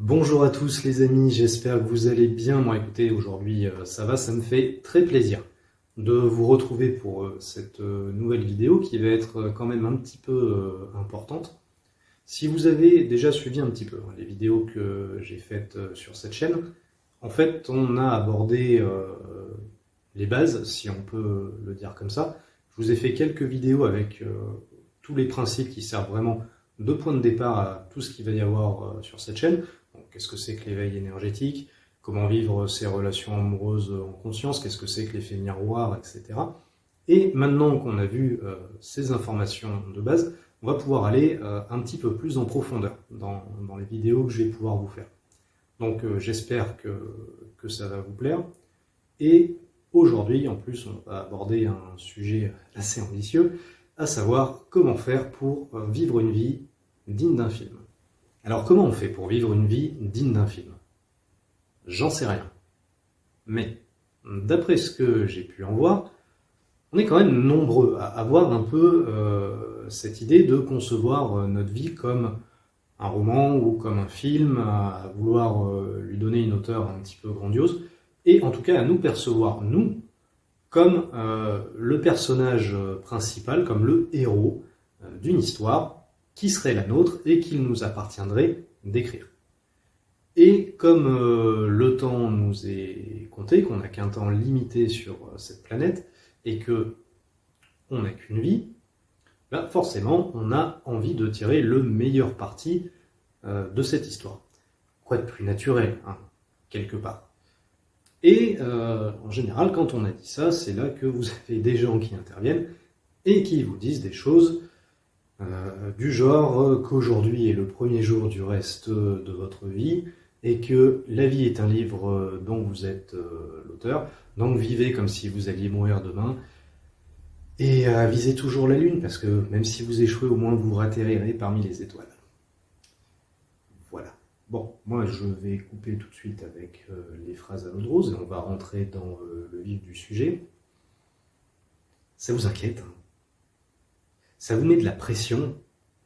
Bonjour à tous les amis, j'espère que vous allez bien. Moi écoutez, aujourd'hui ça va, ça me fait très plaisir de vous retrouver pour cette nouvelle vidéo qui va être quand même un petit peu importante. Si vous avez déjà suivi un petit peu les vidéos que j'ai faites sur cette chaîne, en fait on a abordé les bases, si on peut le dire comme ça. Je vous ai fait quelques vidéos avec tous les principes qui servent vraiment de point de départ à tout ce qu'il va y avoir sur cette chaîne. Qu'est-ce que c'est que l'éveil énergétique? Comment vivre ses relations amoureuses en conscience? Qu'est-ce que c'est que l'effet miroir, etc. Et maintenant qu'on a vu ces informations de base, on va pouvoir aller un petit peu plus en profondeur dans les vidéos que je vais pouvoir vous faire. Donc j'espère que ça va vous plaire. Et aujourd'hui, en plus, on va aborder un sujet assez ambitieux, à savoir comment faire pour vivre une vie digne d'un film. Alors comment on fait pour vivre une vie digne d'un film? J'en sais rien. Mais d'après ce que j'ai pu en voir, on est quand même nombreux à avoir un peu cette idée de concevoir notre vie comme un roman ou comme un film, à vouloir lui donner une hauteur un petit peu grandiose, et en tout cas à nous percevoir, nous, comme le personnage principal, comme le héros d'une histoire qui serait la nôtre et qu'il nous appartiendrait d'écrire. Et comme le temps nous est compté, qu'on n'a qu'un temps limité sur cette planète, et que on n'a qu'une vie, bah forcément on a envie de tirer le meilleur parti de cette histoire. Quoi de plus naturel, hein, quelque part. Et en général, quand on a dit ça, c'est là que vous avez des gens qui interviennent et qui vous disent des choses du genre qu'aujourd'hui est le premier jour du reste de votre vie et que la vie est un livre dont vous êtes l'auteur, donc vivez comme si vous alliez mourir demain et visez toujours la lune parce que même si vous échouez, au moins vous atterrirez parmi les étoiles. Voilà. Bon, moi je vais couper tout de suite avec les phrases à l'eau de rose et on va rentrer dans le vif du sujet. Ça vous inquiète, hein? Ça vous met de la pression,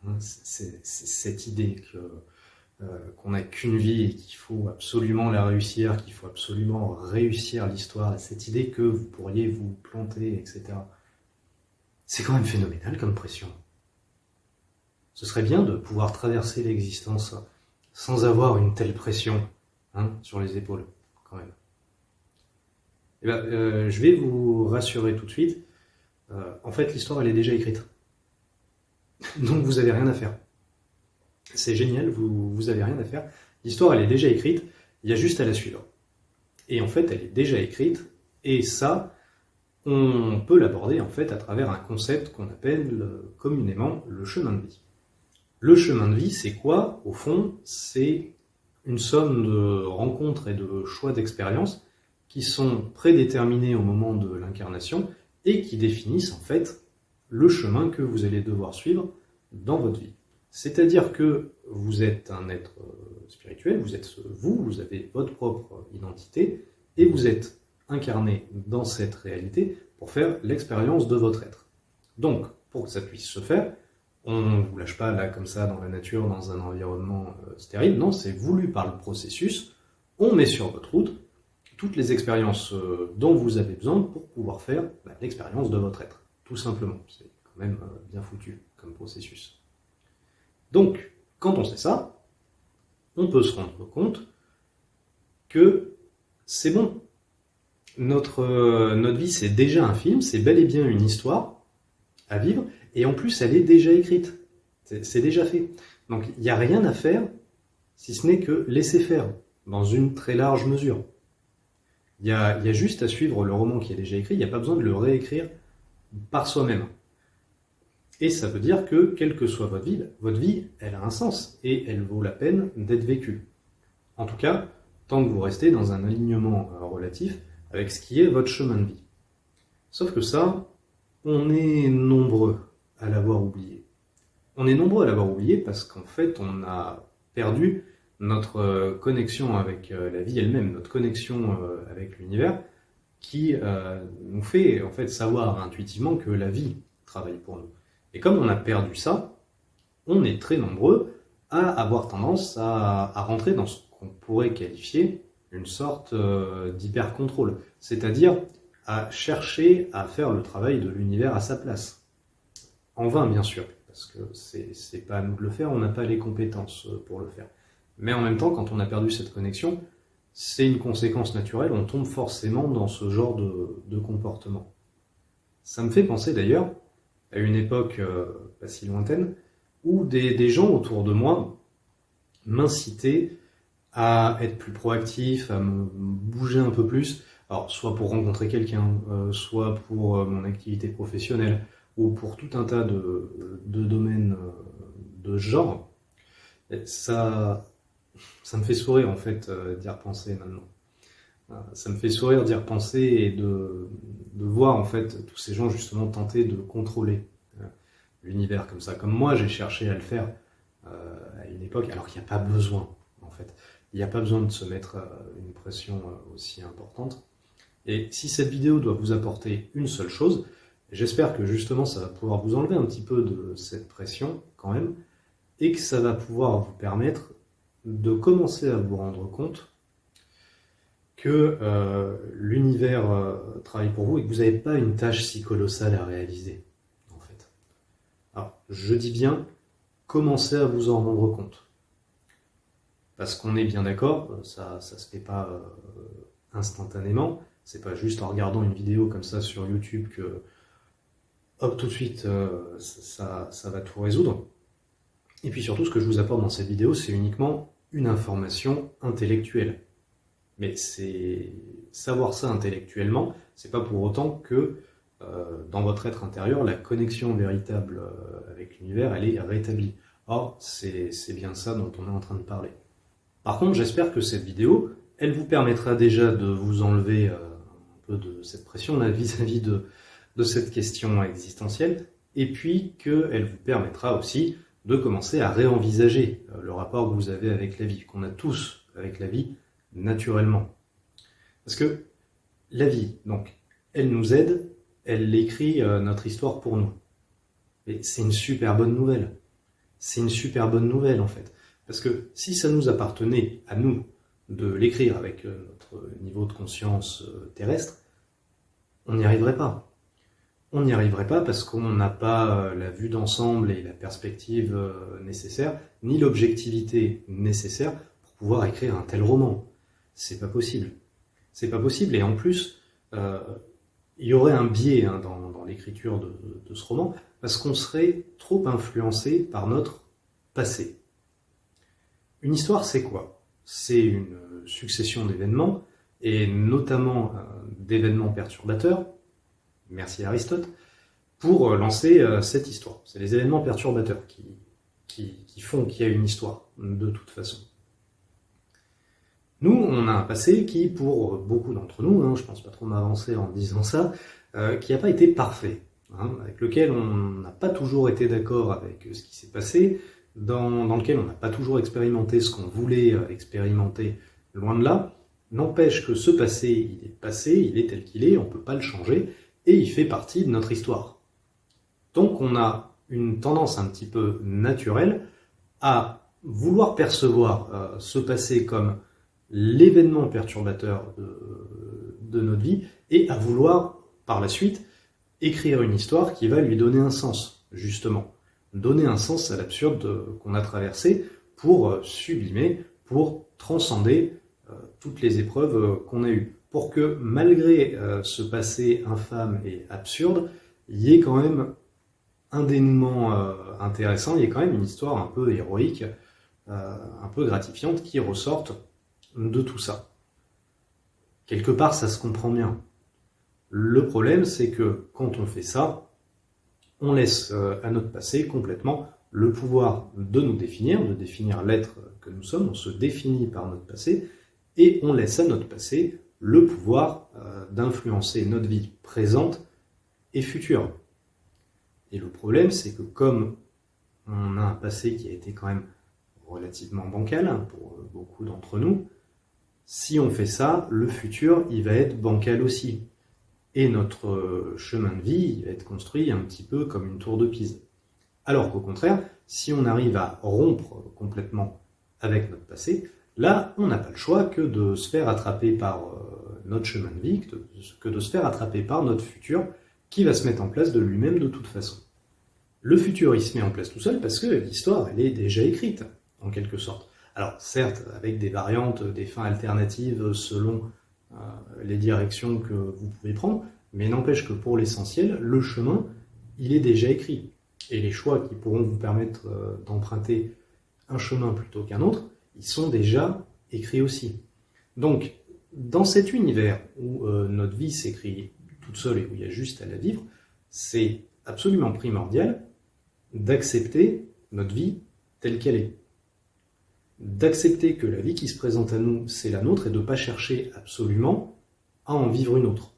hein, cette idée qu'on n'a qu'une vie et qu'il faut absolument la réussir, qu'il faut absolument réussir l'histoire, cette idée que vous pourriez vous planter, etc. C'est quand même phénoménal comme pression. Ce serait bien de pouvoir traverser l'existence sans avoir une telle pression, hein, sur les épaules, quand même. Et ben, je vais vous rassurer tout de suite. En fait, l'histoire, elle est déjà écrite. Donc vous n'avez rien à faire. C'est génial, vous n'avez rien à faire. L'histoire, elle est déjà écrite, il y a juste à la suivre. Et en fait, elle est déjà écrite, et ça, on peut l'aborder en fait à travers un concept qu'on appelle communément le chemin de vie. Le chemin de vie, c'est quoi? Au fond, c'est une somme de rencontres et de choix d'expériences qui sont prédéterminés au moment de l'incarnation et qui définissent en fait le chemin que vous allez devoir suivre dans votre vie. C'est-à-dire que vous êtes un être spirituel, vous êtes vous avez votre propre identité, et vous êtes incarné dans cette réalité pour faire l'expérience de votre être. Donc, pour que ça puisse se faire, on ne vous lâche pas là comme ça dans la nature, dans un environnement stérile, non, c'est voulu par le processus, on met sur votre route toutes les expériences dont vous avez besoin pour pouvoir faire l'expérience de votre être, tout simplement. C'est quand même bien foutu comme processus. Donc, quand on sait ça, on peut se rendre compte que c'est bon. Notre vie, c'est déjà un film, c'est bel et bien une histoire à vivre, et en plus, elle est déjà écrite. C'est déjà fait. Donc, il n'y a rien à faire, si ce n'est que laisser faire, dans une très large mesure. Il y a juste à suivre le roman qui est déjà écrit, il n'y a pas besoin de le réécrire par soi-même. Et ça veut dire que, quelle que soit votre vie, elle a un sens, et elle vaut la peine d'être vécue. En tout cas, tant que vous restez dans un alignement relatif avec ce qui est votre chemin de vie. Sauf que ça, on est nombreux à l'avoir oublié. On est nombreux à l'avoir oublié parce qu'en fait, on a perdu notre connexion avec la vie elle-même, notre connexion avec l'univers, qui nous fait en fait savoir intuitivement que la vie travaille pour nous. Et comme on a perdu ça, on est très nombreux à avoir tendance à rentrer dans ce qu'on pourrait qualifier une sorte d'hyper-contrôle, c'est-à-dire à chercher à faire le travail de l'univers à sa place. En vain, bien sûr, parce que c'est pas à nous de le faire, on n'a pas les compétences pour le faire. Mais en même temps, quand on a perdu cette connexion, c'est une conséquence naturelle, on tombe forcément dans ce genre de comportement. Ça me fait penser d'ailleurs à une époque pas si lointaine, où des gens autour de moi m'incitaient à être plus proactif, à me bouger un peu plus, alors soit pour rencontrer quelqu'un, soit pour mon activité professionnelle, ou pour tout un tas de domaines de ce genre. Et ça me fait sourire en fait d'y repenser maintenant. Ça me fait sourire d'y repenser et de voir en fait tous ces gens justement tenter de contrôler l'univers comme ça. Comme moi j'ai cherché à le faire à une époque, alors qu'il n'y a pas besoin en fait. Il n'y a pas besoin de se mettre une pression aussi importante. Et si cette vidéo doit vous apporter une seule chose, j'espère que justement ça va pouvoir vous enlever un petit peu de cette pression quand même, et que ça va pouvoir vous permettre de commencer à vous rendre compte que l'univers travaille pour vous et que vous n'avez pas une tâche si colossale à réaliser, en fait. Alors, je dis bien, commencez à vous en rendre compte. Parce qu'on est bien d'accord, ça se fait pas instantanément, c'est pas juste en regardant une vidéo comme ça sur YouTube que, hop, tout de suite, ça va tout résoudre. Et puis surtout, ce que je vous apporte dans cette vidéo, c'est uniquement une information intellectuelle. Mais c'est savoir ça intellectuellement, c'est pas pour autant que dans votre être intérieur, la connexion véritable avec l'univers, elle est rétablie. Or, c'est bien ça dont on est en train de parler. Par contre, j'espère que cette vidéo, elle vous permettra déjà de vous enlever un peu de cette pression là vis-à-vis de cette question existentielle, et puis qu'elle vous permettra aussi de commencer à réenvisager le rapport que vous avez avec la vie, qu'on a tous avec la vie, naturellement. Parce que la vie, donc, elle nous aide, elle écrit notre histoire pour nous. Et c'est une super bonne nouvelle. C'est une super bonne nouvelle, en fait. Parce que si ça nous appartenait à nous de l'écrire avec notre niveau de conscience terrestre, on n'y arriverait pas. On n'y arriverait pas parce qu'on n'a pas la vue d'ensemble et la perspective nécessaire, ni l'objectivité nécessaire pour pouvoir écrire un tel roman. C'est pas possible. C'est pas possible, et en plus, il y aurait un biais dans l'écriture de ce roman, parce qu'on serait trop influencé par notre passé. Une histoire, c'est quoi? C'est une succession d'événements, et notamment d'événements perturbateurs, merci Aristote, pour lancer cette histoire. C'est les événements perturbateurs qui font qu'il y a une histoire, de toute façon. Nous, on a un passé qui, pour beaucoup d'entre nous, je pense pas trop m'avancer en disant ça, qui n'a pas été parfait, avec lequel on n'a pas toujours été d'accord avec ce qui s'est passé, dans lequel on n'a pas toujours expérimenté ce qu'on voulait expérimenter, loin de là. N'empêche que ce passé, il est tel qu'il est, on ne peut pas le changer, et il fait partie de notre histoire. Donc on a une tendance un petit peu naturelle à vouloir percevoir ce passé comme l'événement perturbateur de notre vie, et à vouloir, par la suite, écrire une histoire qui va lui donner un sens, justement. Donner un sens à l'absurde qu'on a traversé pour sublimer, pour transcender toutes les épreuves qu'on a eues. Pour que, malgré ce passé infâme et absurde, il y ait quand même un dénouement intéressant, il y ait quand même une histoire un peu héroïque, un peu gratifiante qui ressorte de tout ça. Quelque part, ça se comprend bien. Le problème, c'est que quand on fait ça, on laisse à notre passé complètement le pouvoir de nous définir, de définir l'être que nous sommes. On se définit par notre passé, et on laisse à notre passé le pouvoir d'influencer notre vie présente et future. Et le problème, c'est que comme on a un passé qui a été quand même relativement bancal pour beaucoup d'entre nous, si on fait ça, le futur, il va être bancal aussi. Et notre chemin de vie, il va être construit un petit peu comme une tour de Pise. Alors qu'au contraire, si on arrive à rompre complètement avec notre passé, là, on n'a pas le choix que de se faire attraper par notre chemin de vie, que de se faire attraper par notre futur, qui va se mettre en place de lui-même de toute façon. Le futur, il se met en place tout seul parce que l'histoire, elle est déjà écrite, en quelque sorte. Alors, certes, avec des variantes, des fins alternatives selon les directions que vous pouvez prendre, mais n'empêche que pour l'essentiel, le chemin, il est déjà écrit. Et les choix qui pourront vous permettre d'emprunter un chemin plutôt qu'un autre, ils sont déjà écrits aussi. Donc, dans cet univers où notre vie s'écrit toute seule et où il y a juste à la vivre, c'est absolument primordial d'accepter notre vie telle qu'elle est. D'accepter que la vie qui se présente à nous, c'est la nôtre, et de ne pas chercher absolument à en vivre une autre.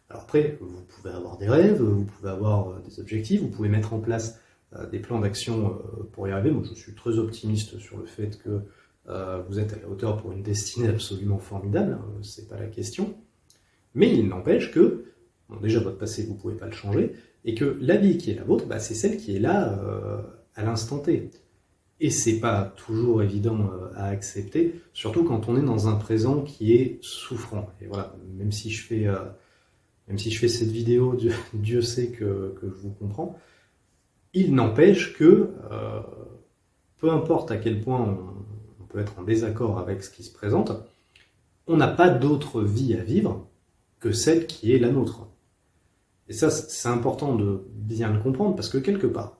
Alors après, vous pouvez avoir des rêves, vous pouvez avoir des objectifs, vous pouvez mettre en place des plans d'action pour y arriver. Moi, je suis très optimiste sur le fait que vous êtes à la hauteur pour une destinée absolument formidable, c'est pas la question. Mais il n'empêche que, bon, déjà votre passé, vous ne pouvez pas le changer, et que la vie qui est la vôtre, c'est celle qui est là à l'instant T. Et c'est pas toujours évident à accepter, surtout quand on est dans un présent qui est souffrant. Et voilà, même si je fais cette vidéo, Dieu sait que je vous comprends. Il n'empêche que, peu importe à quel point on peut être en désaccord avec ce qui se présente, on n'a pas d'autre vie à vivre que celle qui est la nôtre. Et ça, c'est important de bien le comprendre, parce que quelque part,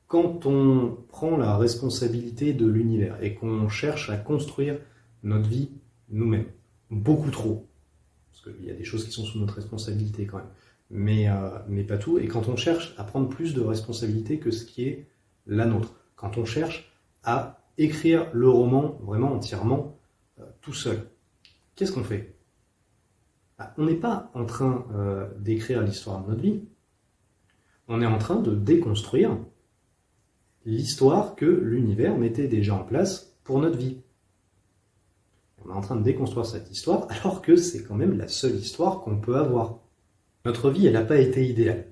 quand on prend la responsabilité de l'univers et qu'on cherche à construire notre vie nous-mêmes, beaucoup trop, parce qu'il y a des choses qui sont sous notre responsabilité quand même, mais pas tout, et quand on cherche à prendre plus de responsabilité que ce qui est la nôtre, quand on cherche à écrire le roman vraiment entièrement tout seul, qu'est-ce qu'on fait ? On n'est pas en train d'écrire l'histoire de notre vie, on est en train de déconstruire l'histoire que l'univers mettait déjà en place pour notre vie. On est en train de déconstruire cette histoire alors que c'est quand même la seule histoire qu'on peut avoir. Notre vie, elle n'a pas été idéale.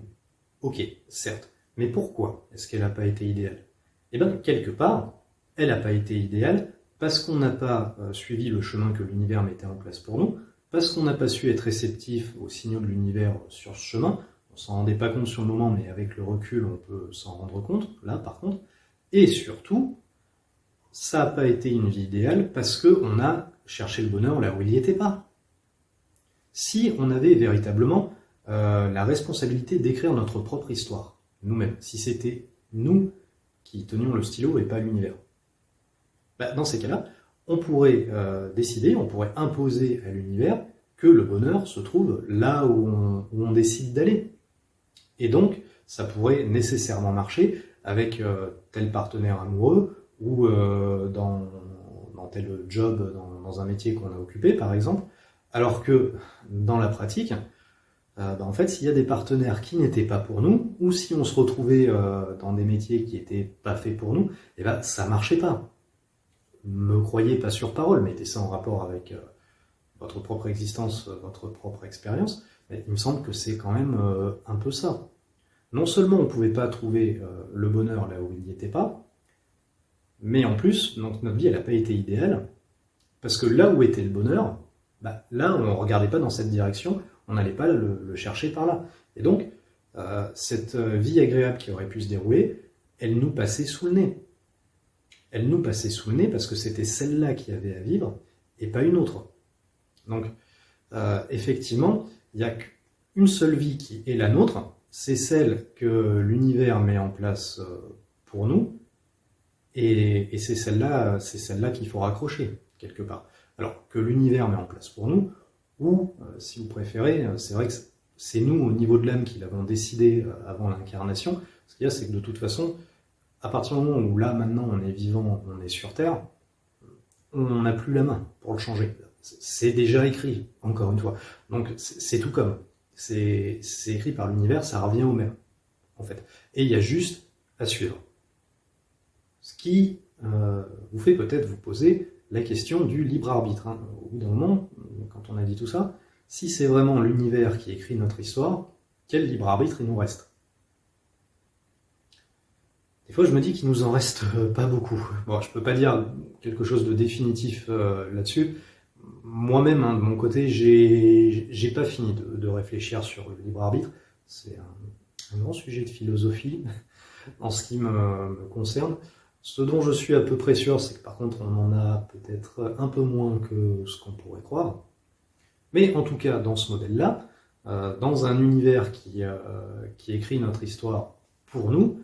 Ok, certes. Mais pourquoi est-ce qu'elle n'a pas été idéale ? Eh bien, quelque part, elle n'a pas été idéale parce qu'on n'a pas suivi le chemin que l'univers mettait en place pour nous, parce qu'on n'a pas su être réceptif aux signaux de l'univers sur ce chemin. On s'en rendait pas compte sur le moment, mais avec le recul, on peut s'en rendre compte, là par contre. Et surtout, ça n'a pas été une vie idéale parce qu'on a cherché le bonheur là où il n'y était pas. Si on avait véritablement la responsabilité d'écrire notre propre histoire, nous-mêmes, si c'était nous qui tenions le stylo et pas l'univers, dans ces cas-là, on pourrait décider, on pourrait imposer à l'univers que le bonheur se trouve là où on décide d'aller. Et donc, ça pourrait nécessairement marcher avec tel partenaire amoureux ou dans tel job, dans un métier qu'on a occupé, par exemple. Alors que, dans la pratique, en fait, s'il y a des partenaires qui n'étaient pas pour nous, ou si on se retrouvait dans des métiers qui n'étaient pas faits pour nous, ça ne marchait pas. Me croyez pas sur parole, mettez ça en rapport avec votre propre existence, votre propre expérience, mais il me semble que c'est quand même un peu ça. Non seulement on ne pouvait pas trouver le bonheur là où il n'y était pas, mais en plus, donc, notre vie elle n'a pas été idéale, parce que là où était le bonheur, là on ne regardait pas dans cette direction, on n'allait pas le chercher par là. Et donc, cette vie agréable qui aurait pu se dérouler, elle nous passait sous le nez. Elle nous passait sous le nez parce que c'était celle-là qui avait à vivre et pas une autre. Donc, effectivement, il n'y a qu'une seule vie qui est la nôtre, c'est celle que l'univers met en place pour nous, et c'est celle-là qu'il faut raccrocher, quelque part. Alors, que l'univers met en place pour nous, ou, si vous préférez, c'est vrai que c'est nous, au niveau de l'âme, qui l'avons décidé avant l'incarnation. Ce qu'il y a, c'est que de toute façon, à partir du moment où là, maintenant, on est vivant, on est sur Terre, on n'a plus la main pour le changer. C'est déjà écrit, encore une fois. Donc, c'est tout comme. C'est écrit par l'univers, ça revient au même, en fait. Et il y a juste à suivre. Ce qui vous fait peut-être vous poser la question du libre arbitre. Au bout d'un moment, quand on a dit tout ça, si c'est vraiment l'univers qui écrit notre histoire, quel libre arbitre il nous reste ? Des fois, je me dis qu'il nous en reste pas beaucoup. Bon, je peux pas dire quelque chose de définitif là-dessus. Moi-même, hein, de mon côté, j'ai pas fini de réfléchir sur le libre arbitre. C'est un grand sujet de philosophie en ce qui me concerne. Ce dont je suis à peu près sûr, c'est que par contre, on en a peut-être un peu moins que ce qu'on pourrait croire. Mais en tout cas, dans ce modèle-là, dans un univers qui écrit notre histoire pour nous,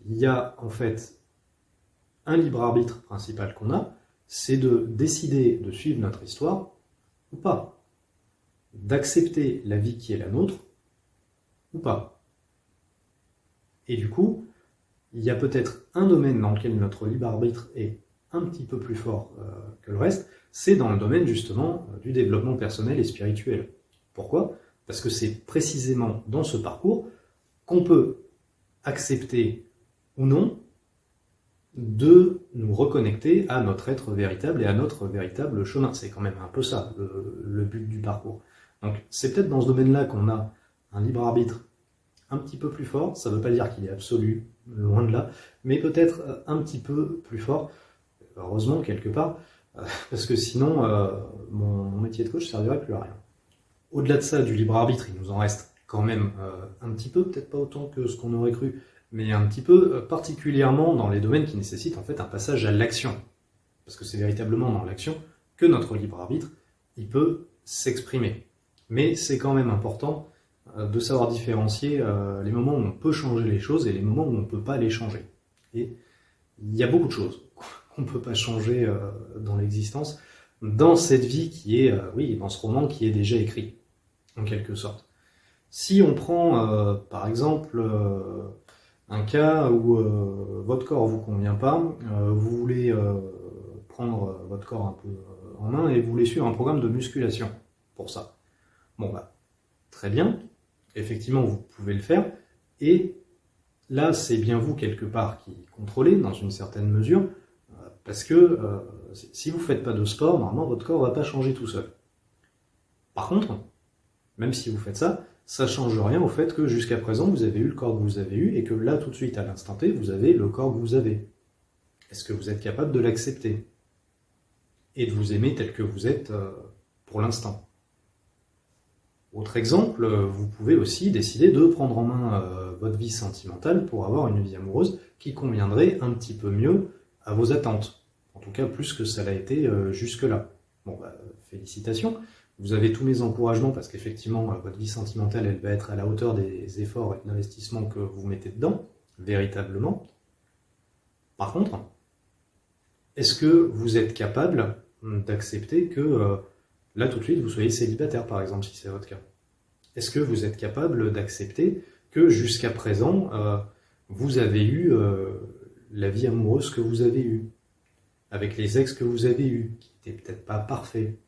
il y a en fait un libre arbitre principal qu'on a, c'est de décider de suivre notre histoire ou pas, d'accepter la vie qui est la nôtre ou pas. Et du coup, il y a peut-être un domaine dans lequel notre libre arbitre est un petit peu plus fort que le reste, c'est dans le domaine justement du développement personnel et spirituel. Pourquoi ? Parce que c'est précisément dans ce parcours qu'on peut accepter ou non de nous reconnecter à notre être véritable et à notre véritable chemin. C'est quand même un peu ça, le but du parcours. Donc c'est peut-être dans ce domaine-là qu'on a un libre arbitre un petit peu plus fort. Ça ne veut pas dire qu'il est absolu, loin de là, mais peut-être un petit peu plus fort, heureusement quelque part, parce que sinon mon métier de coach ne servirait plus à rien. Au-delà de ça, du libre arbitre, il nous en reste quand même un petit peu, peut-être pas autant que ce qu'on aurait cru, mais un petit peu, particulièrement dans les domaines qui nécessitent en fait un passage à l'action. Parce que c'est véritablement dans l'action que notre libre arbitre, il peut s'exprimer. Mais c'est quand même important de savoir différencier les moments où on peut changer les choses et les moments où on ne peut pas les changer. Et il y a beaucoup de choses qu'on ne peut pas changer dans l'existence, dans cette vie qui est, dans ce roman qui est déjà écrit, en quelque sorte. Si on prend, par exemple, un cas où votre corps ne vous convient pas, vous voulez prendre votre corps un peu en main et vous voulez suivre un programme de musculation pour ça. Bon, très bien, effectivement, vous pouvez le faire, et là, c'est bien vous, quelque part, qui contrôlez, dans une certaine mesure, parce que si vous ne faites pas de sport, normalement, votre corps ne va pas changer tout seul. Par contre, même si vous faites ça, ça ne change rien au fait que jusqu'à présent, vous avez eu le corps que vous avez eu, et que là, tout de suite, à l'instant T, vous avez le corps que vous avez. Est-ce que vous êtes capable de l'accepter et de vous aimer tel que vous êtes pour l'instant ? Autre exemple, vous pouvez aussi décider de prendre en main votre vie sentimentale pour avoir une vie amoureuse qui conviendrait un petit peu mieux à vos attentes. En tout cas, plus que ça l'a été jusque-là. Bon, félicitations. Vous avez tous mes encouragements parce qu'effectivement, votre vie sentimentale, elle va être à la hauteur des efforts et de l'investissement que vous mettez dedans, véritablement. Par contre, est-ce que vous êtes capable d'accepter que là, tout de suite, vous soyez célibataire, par exemple, si c'est votre cas? Est-ce que vous êtes capable d'accepter que jusqu'à présent, vous avez eu la vie amoureuse que vous avez eue, avec les ex que vous avez eus, qui n'étaient peut-être pas parfaits?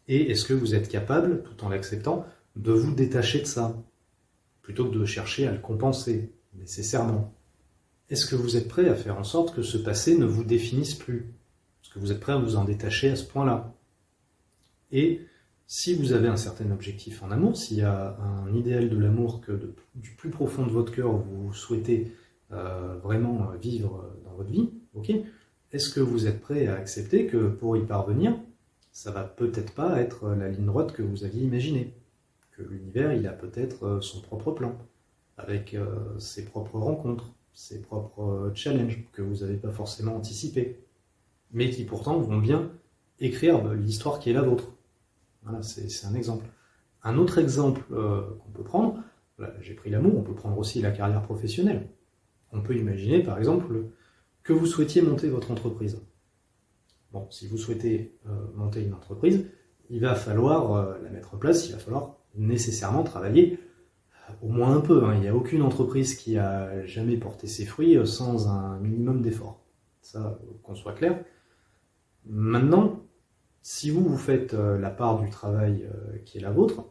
Et est-ce que vous êtes capable, tout en l'acceptant, de vous détacher de ça, plutôt que de chercher à le compenser, nécessairement? Est-ce que vous êtes prêt à faire en sorte que ce passé ne vous définisse plus? Est-ce que vous êtes prêt à vous en détacher à ce point-là? Et si vous avez un certain objectif en amour, s'il y a un idéal de l'amour que du plus profond de votre cœur vous souhaitez vraiment vivre dans votre vie, ok, est-ce que vous êtes prêt à accepter que pour y parvenir, ça va peut-être pas être la ligne droite que vous aviez imaginée, que l'univers il a peut-être son propre plan, avec ses propres rencontres, ses propres challenges que vous n'avez pas forcément anticipés, mais qui pourtant vont bien écrire l'histoire qui est la vôtre. Voilà, c'est un exemple. Un autre exemple qu'on peut prendre, là, j'ai pris l'amour, on peut prendre aussi la carrière professionnelle. On peut imaginer par exemple que vous souhaitiez monter votre entreprise. Bon, si vous souhaitez monter une entreprise, il va falloir la mettre en place, il va falloir nécessairement travailler au moins un peu. Il n'y a aucune entreprise qui a jamais porté ses fruits sans un minimum d'effort. Ça, qu'on soit clair. Maintenant, si vous faites la part du travail qui est la vôtre,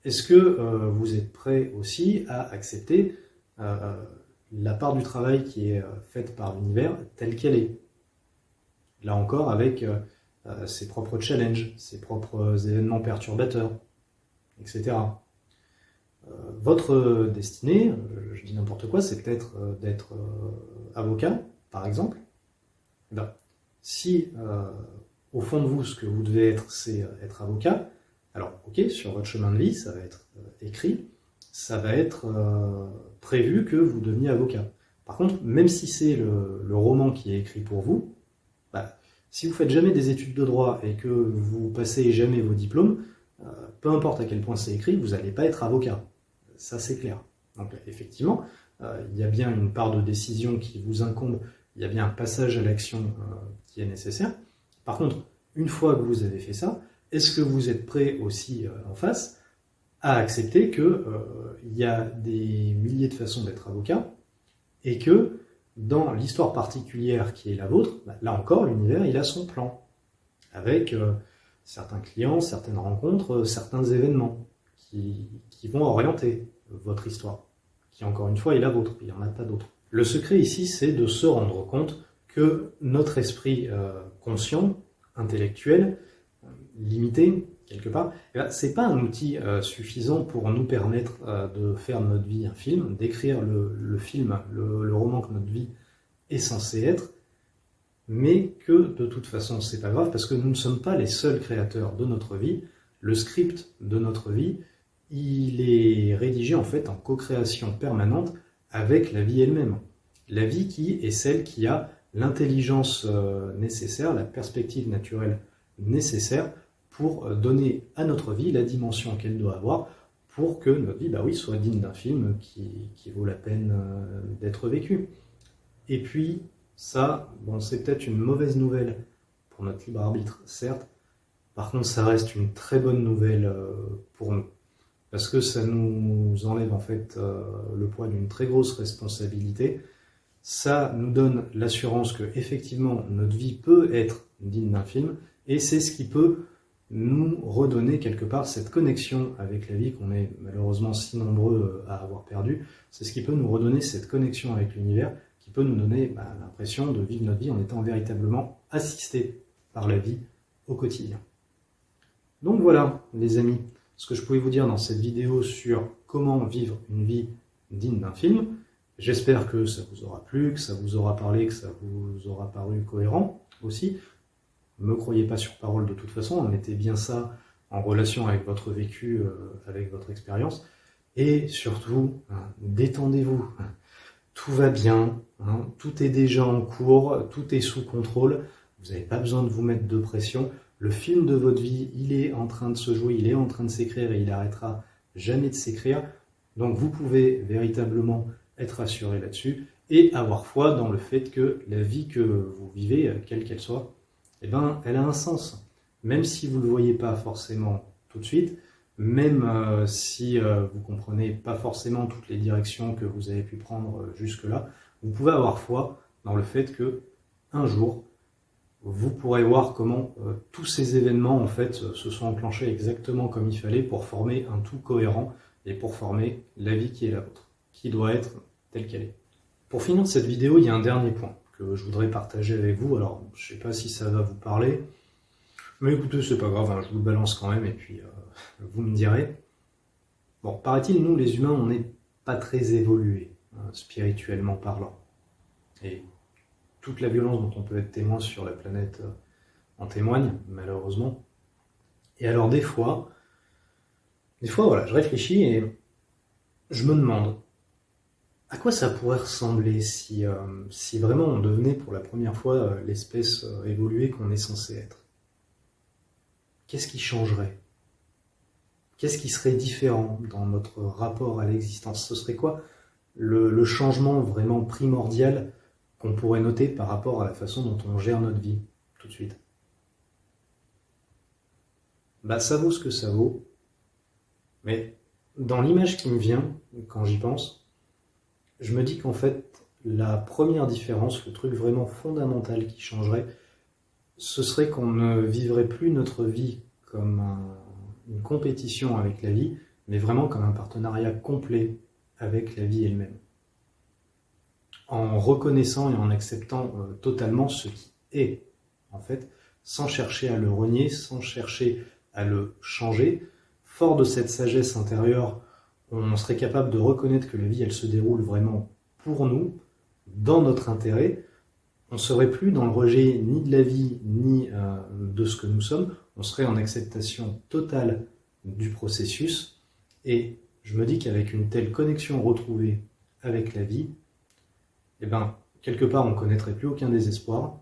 est-ce que vous êtes prêt aussi à accepter la part du travail qui est faite par l'univers telle qu'elle est? Là encore, avec ses propres challenges, ses propres événements perturbateurs, etc. Votre destinée, je dis n'importe quoi, c'est peut-être d'être avocat, par exemple. Ben, si au fond de vous, ce que vous devez être, c'est être avocat, alors ok, sur votre chemin de vie, ça va être écrit, ça va être prévu que vous deveniez avocat. Par contre, même si c'est le roman qui est écrit pour vous, bah, si vous faites jamais des études de droit et que vous passez jamais vos diplômes, peu importe à quel point c'est écrit, vous n'allez pas être avocat. Ça, c'est clair. Donc, effectivement, il y a bien une part de décision qui vous incombe, il y a bien un passage à l'action qui est nécessaire. Par contre, une fois que vous avez fait ça, est-ce que vous êtes prêt aussi en face à accepter qu'il y a des milliers de façons d'être avocat et que dans l'histoire particulière qui est la vôtre, bah, là encore, l'univers, il a son plan avec certains clients, certaines rencontres, certains événements qui vont orienter votre histoire, qui encore une fois est la vôtre, il n'y en a pas d'autres. Le secret ici, c'est de se rendre compte que notre esprit conscient, intellectuel, limité, quelque part, c'est pas un outil suffisant pour nous permettre de faire de notre vie un film, d'écrire le film, le roman que notre vie est censée être, mais que de toute façon c'est pas grave parce que nous ne sommes pas les seuls créateurs de notre vie. Le script de notre vie, il est rédigé en fait en co-création permanente avec la vie elle-même. La vie qui est celle qui a l'intelligence nécessaire, la perspective naturelle nécessaire pour donner à notre vie la dimension qu'elle doit avoir pour que notre vie, bah oui, soit digne d'un film qui vaut la peine d'être vécu. Et puis, ça, bon, c'est peut-être une mauvaise nouvelle pour notre libre arbitre, certes. Par contre, ça reste une très bonne nouvelle pour nous. Parce que ça nous enlève en fait le poids d'une très grosse responsabilité. Ça nous donne l'assurance que effectivement notre vie peut être digne d'un film et c'est ce qui peut nous redonner quelque part cette connexion avec la vie qu'on est malheureusement si nombreux à avoir perdue. C'est ce qui peut nous redonner cette connexion avec l'univers qui peut nous donner l'impression de vivre notre vie en étant véritablement assisté par la vie au quotidien. Donc voilà les amis, ce que je pouvais vous dire dans cette vidéo sur comment vivre une vie digne d'un film. J'espère que ça vous aura plu, que ça vous aura parlé, que ça vous aura paru cohérent aussi. Ne me croyez pas sur parole de toute façon, mettez bien ça en relation avec votre vécu, avec votre expérience. Et surtout, détendez-vous. Tout va bien, tout est déjà en cours, tout est sous contrôle. Vous n'avez pas besoin de vous mettre de pression. Le film de votre vie, il est en train de se jouer, il est en train de s'écrire et il n'arrêtera jamais de s'écrire. Donc vous pouvez véritablement être assuré là-dessus et avoir foi dans le fait que la vie que vous vivez, quelle qu'elle soit, eh ben, elle a un sens. Même si vous ne le voyez pas forcément tout de suite, même si vous ne comprenez pas forcément toutes les directions que vous avez pu prendre jusque-là, vous pouvez avoir foi dans le fait que un jour, vous pourrez voir comment tous ces événements en fait se sont enclenchés exactement comme il fallait pour former un tout cohérent et pour former la vie qui est la vôtre, qui doit être telle qu'elle est. Pour finir cette vidéo, il y a un dernier point que je voudrais partager avec vous. Alors, je ne sais pas si ça va vous parler, mais écoutez, c'est pas grave, je vous le balance quand même et puis vous me direz. Bon, paraît-il, nous les humains, on n'est pas très évolués, spirituellement parlant. Et toute la violence dont on peut être témoin sur la planète en témoigne, malheureusement. Et alors des fois, voilà, je réfléchis et je me demande à quoi ça pourrait ressembler si vraiment on devenait pour la première fois l'espèce évoluée qu'on est censé être. Qu'est-ce qui changerait? Qu'est-ce qui serait différent dans notre rapport à l'existence? Ce serait quoi le changement vraiment primordial qu'on pourrait noter par rapport à la façon dont on gère notre vie tout de suite? Ça vaut ce que ça vaut, mais dans l'image qui me vient quand j'y pense, je me dis qu'en fait, la première différence, le truc vraiment fondamental qui changerait, ce serait qu'on ne vivrait plus notre vie comme une compétition avec la vie, mais vraiment comme un partenariat complet avec la vie elle-même. En reconnaissant et en acceptant totalement ce qui est, en fait, sans chercher à le renier, sans chercher à le changer. Fort de cette sagesse intérieure, on serait capable de reconnaître que la vie, elle se déroule vraiment pour nous, dans notre intérêt, on ne serait plus dans le rejet ni de la vie, ni de ce que nous sommes, on serait en acceptation totale du processus, et je me dis qu'avec une telle connexion retrouvée avec la vie, eh ben, quelque part on ne connaîtrait plus aucun désespoir,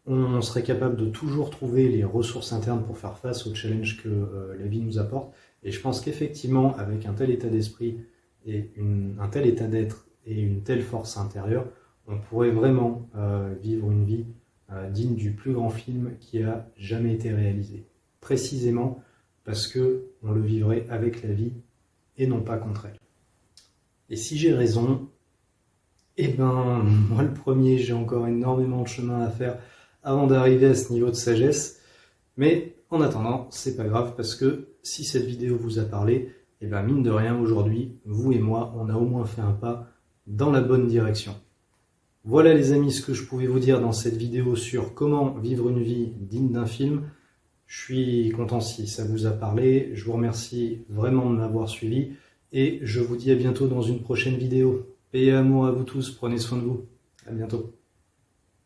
on serait capable de toujours trouver les ressources internes pour faire face aux challenges que la vie nous apporte, et je pense qu'effectivement, avec un tel état d'esprit et un tel état d'être et une telle force intérieure, on pourrait vraiment vivre une vie digne du plus grand film qui a jamais été réalisé. Précisément parce qu'on le vivrait avec la vie et non pas contre elle. Et si j'ai raison, eh ben, moi le premier, j'ai encore énormément de chemin à faire avant d'arriver à ce niveau de sagesse. Mais en attendant, c'est pas grave parce que si cette vidéo vous a parlé, eh ben mine de rien, aujourd'hui, vous et moi, on a au moins fait un pas dans la bonne direction. Voilà les amis ce que je pouvais vous dire dans cette vidéo sur comment vivre une vie digne d'un film. Je suis content si ça vous a parlé, je vous remercie vraiment de m'avoir suivi et je vous dis à bientôt dans une prochaine vidéo. Paix et amour à vous tous, prenez soin de vous, à bientôt.